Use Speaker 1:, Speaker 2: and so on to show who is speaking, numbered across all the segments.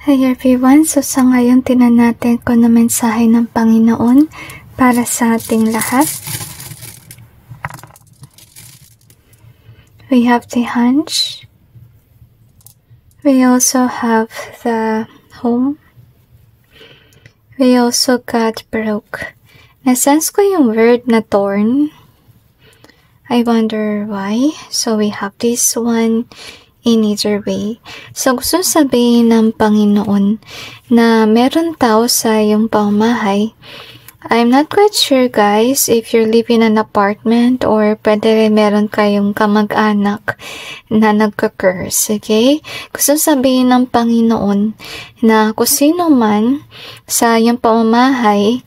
Speaker 1: Hi everyone! So sa ngayon tinan natin kung ano mensahe ng Panginoon para sa ating lahat. We have the hunch. We also have the home. We also got broke. Na-sense ko yung word na torn. I wonder why. So we have this one in either way. So gusto sabihin ng Panginoon na meron tao sa iyong pamamahay. I'm not quite sure guys if you're living in an apartment or pwede rin meron kayong kamag-anak na nagka-curse, okay? Gusto sabihin ng Panginoon na kung sino man sa iyong pamamahay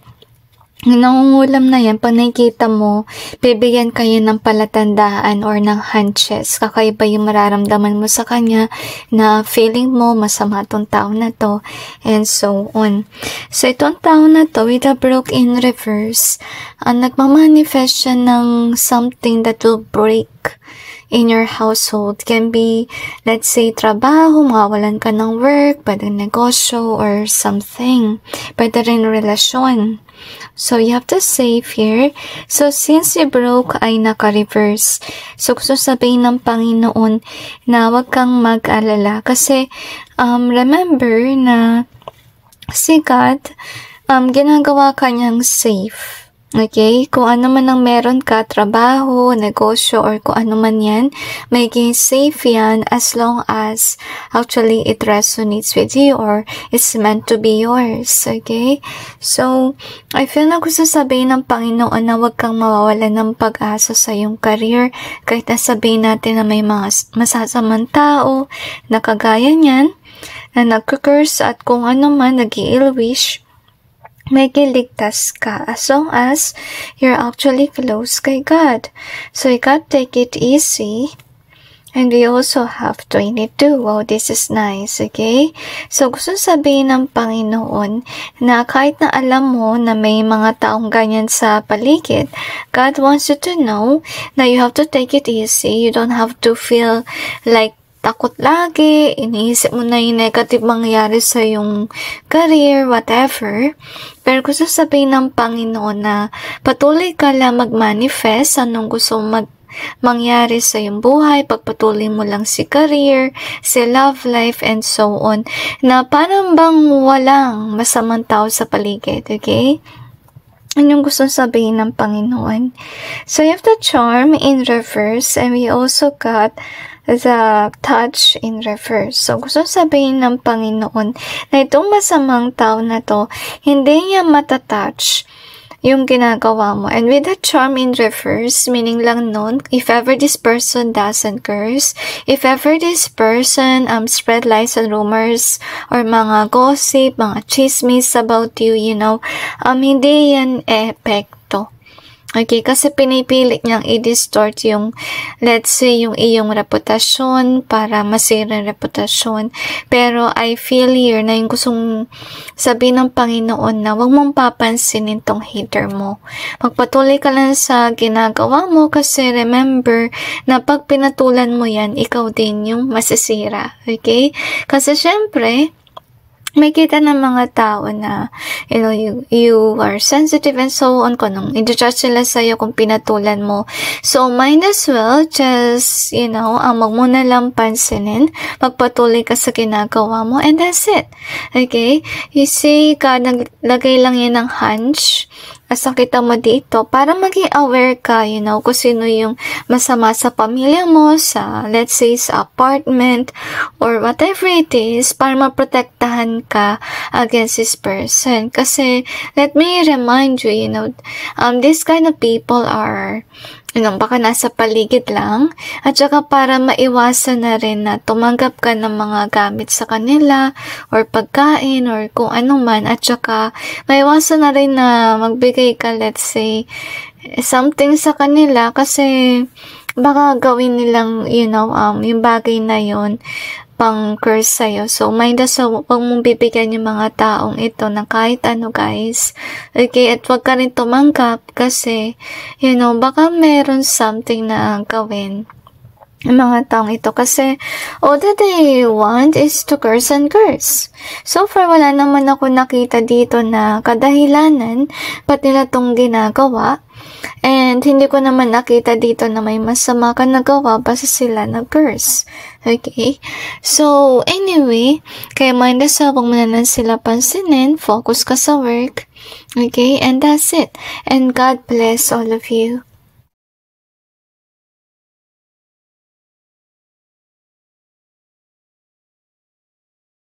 Speaker 1: nangungulam na yan, pag nakikita mo, bibigyan kayo ng palatandaan or ng hunches. Kakaiba yung mararamdaman mo sa kanya na feeling mo masama tong tao na to and so on. So itong tao na to with a broke in reverse, nagmamanifest siya ng something that will break in your household. Can be, let's say, trabaho, mawawalan ka ng work, pwede negosyo or something. Pwede rin relasyon. So, you have to save here. So, since you broke ay naka-reverse. So, gusto sabihin ng Panginoon na huwag kang mag-alala. Kasi, remember na si God, ginagawa kanyang safe. Okay? Kung ano man ang meron ka, trabaho, negosyo, or kung ano man yan, magiging safe yan as long as actually it resonates with you or it's meant to be yours. Okay? So, I feel na gusto sabihin ng Panginoon na huwag kang mawawalan ng pag-asa sa iyong career kahit na sabihin natin na may mga masasamang tao na kagaya niyan, na nagka-curse at kung ano man, nag-i-ill wish, may kiligtas ka as long as you're actually close kay God. So you gotta take it easy. And we also have 22. Wow, this is nice, okay? So gusto sabihin ng Panginoon na kahit na alam mo na may mga taong ganyan sa paligid, God wants you to know na you have to take it easy. You don't have to feel like takot lagi, iniisip mo na yung negative mangyayari sa yung career, whatever. Pero gusto sabihin ng Panginoon na patuloy ka lang mag-manifest anong gusto mangyari sa iyong buhay, pagpatuloy mo lang si career, si love life, and so on, na parang bang walang masamang tao sa paligid, okay? Anong gusto sabihin ng Panginoon? So, you have the charm in reverse, and we also got the touch in reverse. So, gusto sabihin ng Panginoon na itong masamang tao na to, hindi niya matatouch yung ginagawa mo. And with the charm in reverse, meaning lang nun, if ever this person doesn't curse, if ever this person spread lies and rumors, or mga gossip, mga chismis about you, you know, hindi yan epekto. Okay, kasi pinipilit niyang i-distort yung, let's say, yung iyong reputasyon para masira yung reputasyon. Pero I feel here na yung gustong sabihin ng Panginoon na huwag mong papansinin tong hater mo. Magpatuloy ka lang sa ginagawa mo kasi remember na pag pinatulan mo yan, ikaw din yung masisira. Okay? Kasi syempre, may kita ng mga tao na, you know, you are sensitive and so on, kung nung i-judge sila sa'yo kung pinatulan mo. So, might as well, just, you know, wag mo na lang pansinin, magpatuloy ka sa ginagawa mo, and that's it. Okay? You see, naglagay lang yan ng hunch, as nakita mo dito, para maging aware ka, you know, kung sino yung masama sa pamilya mo, sa, let's say, sa apartment, or whatever it is, para maprotektahan ka against this person. Kasi, let me remind you, you know, this kind of people are, you know, baka nasa paligid lang, at saka para maiwasan na rin na tumanggap ka ng mga gamit sa kanila, or pagkain, or kung ano man, at saka maiwasan na rin na magbigay ka, let's say, something sa kanila, kasi baka gawin nilang, you know, yung bagay na yun, pang curse sa'yo. So, mind us, huwag mong bibigyan yung mga taong ito ng kahit ano, guys. Okay, at huwag ka rin tumanggap kasi, you know, baka meron something na gawin ang mga taong ito kasi all that they want is to curse and curse. So far, wala naman ako nakita dito na kadahilanan ba't nila tong ginagawa. And hindi ko naman nakita dito na may masama ka nagawa basta sila nag-curse. Okay? So, anyway, kaya mindasal, wag mo na lang sila pansinin, focus ka sa work. Okay? And that's it. And God bless all of you.